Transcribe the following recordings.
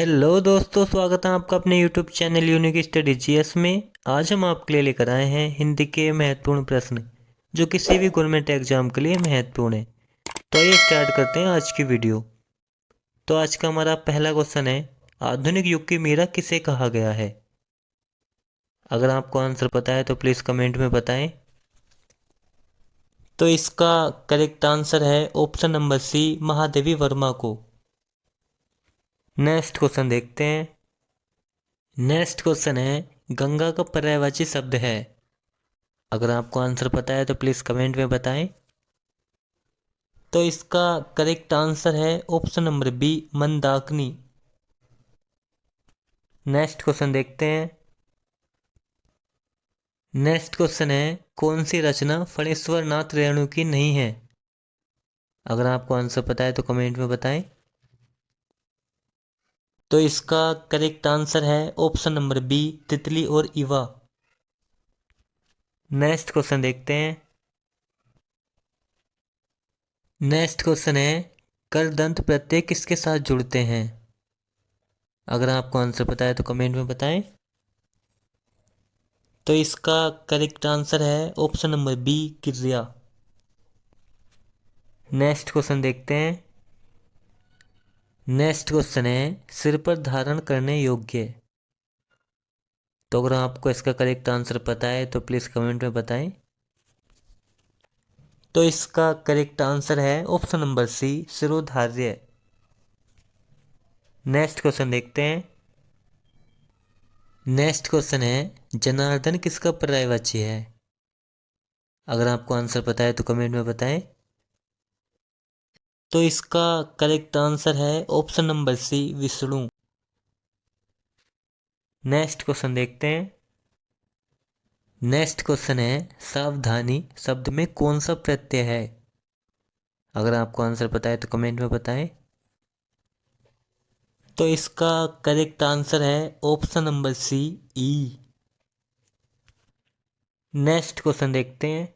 Hello दोस्तों, स्वागत है आपका अपने YouTube channel unique study GS में। आज हम आपके लिए लेकर आए हैं हिंदी के महत्वपूर्ण प्रश्न जो किसी भी गवर्नमेंट एग्जाम के लिए महत्वपूर्ण है। तो आइए स्टार्ट करते हैं आज की वीडियो। तो आज का हमारा पहला क्वेश्चन है, आधुनिक युग की मीरा किसे कहा गया है? अगर आपको आंसर पता है तो प्लीज़ कमेंट में बताएं। तो इसका करेक्ट आंसर है option number C, Mahadevi Verma को। नेक्स्ट क्वेश्चन देखते हैं। नेक्स्ट क्वेश्चन है, गंगा का पर्यायवाची शब्द है। अगर आपको आंसर पता है तो प्लीज़ कमेंट में बताएं। तो इसका करेक्ट आंसर है option number B, Mandakini. Next question देखते हैं। नेक्स्ट क्वेश्चन है, कौन सी रचना फणीश्वर नाथ रेणु की नहीं है? अगर आपको आंसर पता है तो कमेंट में बताएं। तो इसका करेक्ट आंसर है ऑप्शन नंबर बी, तितली और इवा। नेक्स्ट क्वेश्चन देखते हैं। नेक्स्ट क्वेश्चन है, कर दंत प्रत्यय किसके साथ जुड़ते हैं? अगर आपको आंसर पता है तो कमेंट में बताएं। तो इसका करेक्ट आंसर है ऑप्शन नंबर बी, क्रिया। नेक्स्ट क्वेश्चन देखते हैं। नेक्स्ट क्वेश्चन है, सिर पर धारण करने योग्य। तो अगर आपको इसका करेक्ट आंसर पता है तो प्लीज़ कमेंट में बताएं। तो इसका करेक्ट आंसर है ऑप्शन नंबर सी, शिरोधार्य। नेक्स्ट क्वेश्चन देखते हैं। नेक्स्ट क्वेश्चन है, जनार्दन किसका पर्यायवाची है? अगर आपको आंसर पता है तो कमेंट में बताएं। तो इसका करेक्ट आंसर है option number C, Vishnu. Next question देखते हैं। नेक्स्ट क्वेश्चन है, सावधानी शब्द में कौन सा प्रत्यय है? अगर आपको आंसर पता है तो कमेंट में बताएं। तो इसका करेक्ट आंसर है ऑप्शन नंबर सी, ई। नेक्स्ट क्वेश्चन देखते हैं।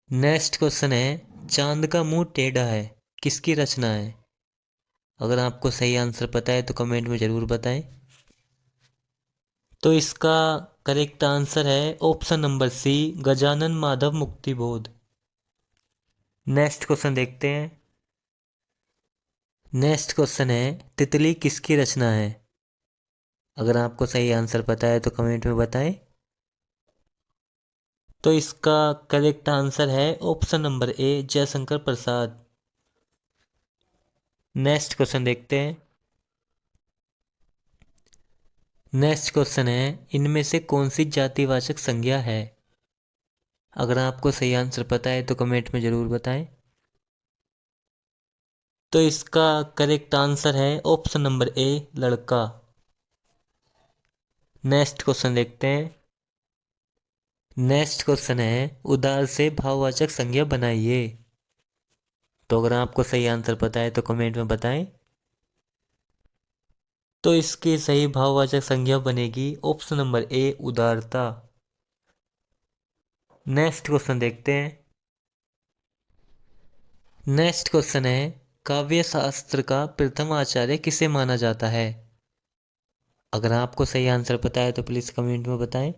नेक्स्ट क्वेश्चन है, चांद का मुंह टेढ़ा है किसकी रचना है? अगर आपको सही आंसर पता है तो कमेंट में ज़रूर बताएं। तो इसका करेक्ट आंसर है option number C, Gajanan Madhav Muktibodh. Next question देखते हैं। नेक्स्ट क्वेश्चन है, तितली किसकी रचना है? अगर आपको सही आंसर पता है तो कमेंट में बताएं। तो इसका करेक्ट आंसर है option number A, Jaishankar Prasad. Next question देखते हैं। नेक्स्ट क्वेश्चन है, इनमें से कौन सी जातिवाचक संज्ञा है? अगर आपको सही आंसर पता है तो कमेंट में ज़रूर बताएं। तो इसका करेक्ट आंसर है ऑप्शन नंबर ए, लड़का। नेक्स्ट क्वेश्चन देखते हैं। नेक्स्ट क्वेश्चन है, उदार से भाववाचक संज्ञा बनाइए। तो अगर आपको सही आंसर पता है तो कमेंट में बताएं। तो इसकी सही भाववाचक संज्ञा बनेगी ऑप्शन नंबर ए, उदारता। नेक्स्ट क्वेश्चन देखते हैं। नेक्स्ट क्वेश्चन है, काव्य शास्त्र का प्रथम आचार्य किसे माना जाता है? अगर आपको सही आंसर पता है तो प्लीज़ कमेंट में बताएं।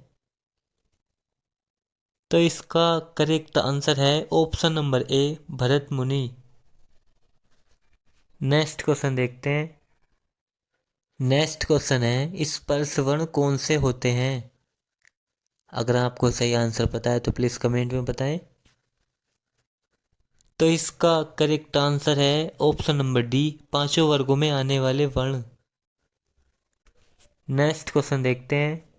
तो इसका करेक्ट आंसर है ऑप्शन नंबर ए, भरत मुनि। नेक्स्ट क्वेश्चन देखते हैं। नेक्स्ट क्वेश्चन है, स्पर्श वर्ण कौन से होते हैं? अगर आपको सही आंसर पता है तो प्लीज़ कमेंट में बताएं। तो इसका करेक्ट आंसर है ऑप्शन नंबर डी, पांचों वर्गों में आने वाले वर्ण। नेक्स्ट क्वेश्चन देखते हैं।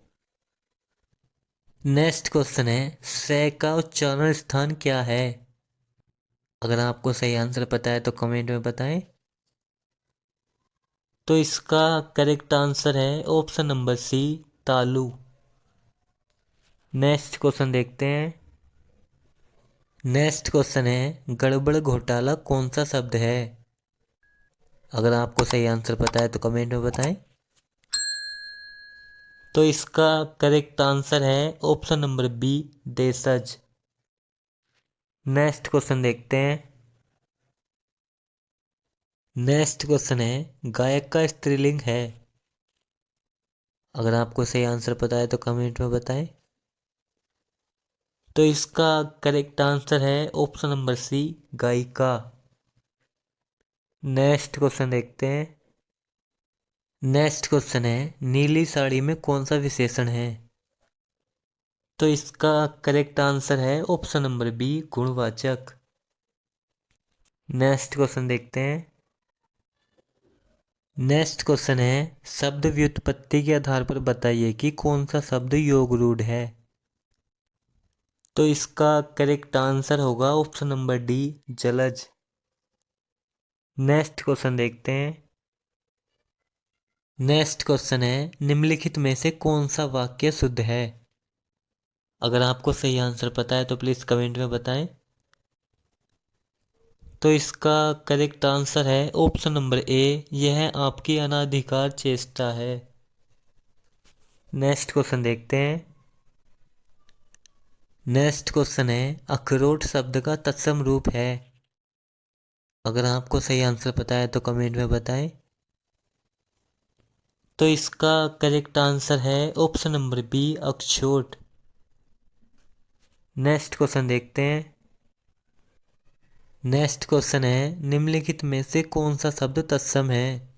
नेक्स्ट क्वेश्चन है, से का उच्चारण स्थान क्या है? अगर आपको सही आंसर पता है तो कमेंट में बताएं। तो इसका करेक्ट आंसर है ऑप्शन नंबर सी, तालु। नेक्स्ट क्वेश्चन देखते हैं। नेक्स्ट क्वेश्चन है, गड़बड़ घोटाला कौन सा शब्द है? अगर आपको सही आंसर पता है तो कमेंट में बताएं। तो इसका करेक्ट आंसर है ऑप्शन नंबर बी, देशज। नेक्स्ट क्वेश्चन देखते हैं। नेक्स्ट क्वेश्चन है, गायक का स्त्रीलिंग है। अगर आपको सही आंसर पता है तो कमेंट में बताएं। तो इसका करेक्ट आंसर है ऑप्शन नंबर सी, गायिका। नेक्स्ट क्वेश्चन देखते हैं। नेक्स्ट क्वेश्चन है, नीली साड़ी में कौन सा विशेषण है। तो इसका करेक्ट आंसर है ऑप्शन नंबर बी, गुणवाचक। नेक्स्ट क्वेश्चन देखते हैं। नेक्स्ट क्वेश्चन है, शब्द व्युत्पत्ति के आधार पर बताइए कि कौन सा शब्द योग रूढ़ है। तो इसका करेक्ट आंसर होगा ऑप्शन नंबर डी, जलज। नेक्स्ट क्वेश्चन देखते हैं। नेक्स्ट क्वेश्चन है, निम्नलिखित में से कौन सा वाक्य शुद्ध है। अगर आपको सही आंसर पता है तो प्लीज कमेंट में बताएं। तो इसका करेक्ट आंसर है ऑप्शन नंबर ए, यह आपकी अनाधिकार चेष्टा है। नेक्स्ट क्वेश्चन देखते हैं। नेक्स्ट क्वेश्चन है, अखरोट शब्द का तत्सम रूप है। अगर आपको सही आंसर पता है तो कमेंट में बताएं। तो इसका करेक्ट आंसर है ऑप्शन नंबर बी, अक्षोट। नेक्स्ट क्वेश्चन देखते हैं। नेक्स्ट क्वेश्चन है, निम्नलिखित में से कौन सा शब्द तत्सम है।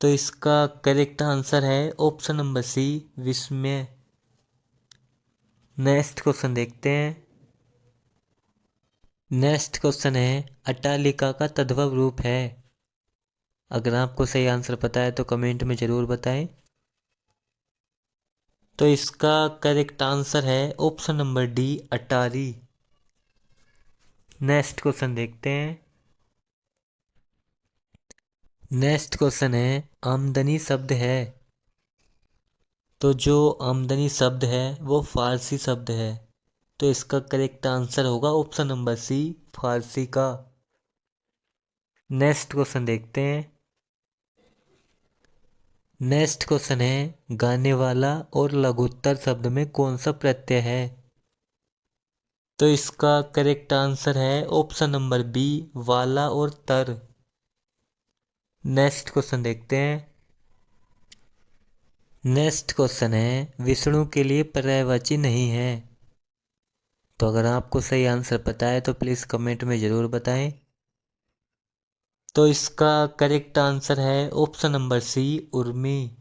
तो इसका करेक्ट आंसर है ऑप्शन नंबर सी, विस्मय। नेक्स्ट क्वेश्चन देखते हैं। नेक्स्ट क्वेश्चन है, अट्टालिका का तद्भव रूप है। अगर आपको सही आंसर पता है तो कमेंट में ज़रूर बताएं। तो इसका करेक्ट आंसर है ऑप्शन नंबर डी, अटारी। नेक्स्ट क्वेश्चन देखते हैं। नेक्स्ट क्वेश्चन है, आमदनी शब्द है। तो जो आमदनी शब्द है वो फारसी शब्द है। तो इसका करेक्ट आंसर होगा ऑप्शन नंबर सी, फारसी का। नेक्स्ट क्वेश्चन देखते हैं। नेक्स्ट क्वेश्चन है, गाने वाला और लघुत्तर शब्द में कौन सा प्रत्यय है। तो इसका करेक्ट आंसर है ऑप्शन नंबर बी, वाला और तर। नेक्स्ट क्वेश्चन देखते हैं। नेक्स्ट क्वेश्चन है, विष्णु के लिए पर्यायवाची नहीं है। तो अगर आपको सही आंसर पता है तो प्लीज़ कमेंट में ज़रूर बताएं। तो इसका करेक्ट आंसर है ऑप्शन नंबर सी, उर्मी।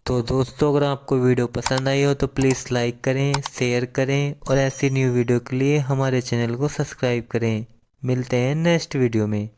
तो दोस्तों, अगर आपको वीडियो पसंद आई हो तो प्लीज़ लाइक करें, शेयर करें और ऐसी न्यू वीडियो के लिए हमारे चैनल को सब्सक्राइब करें। मिलते हैं नेक्स्ट वीडियो में।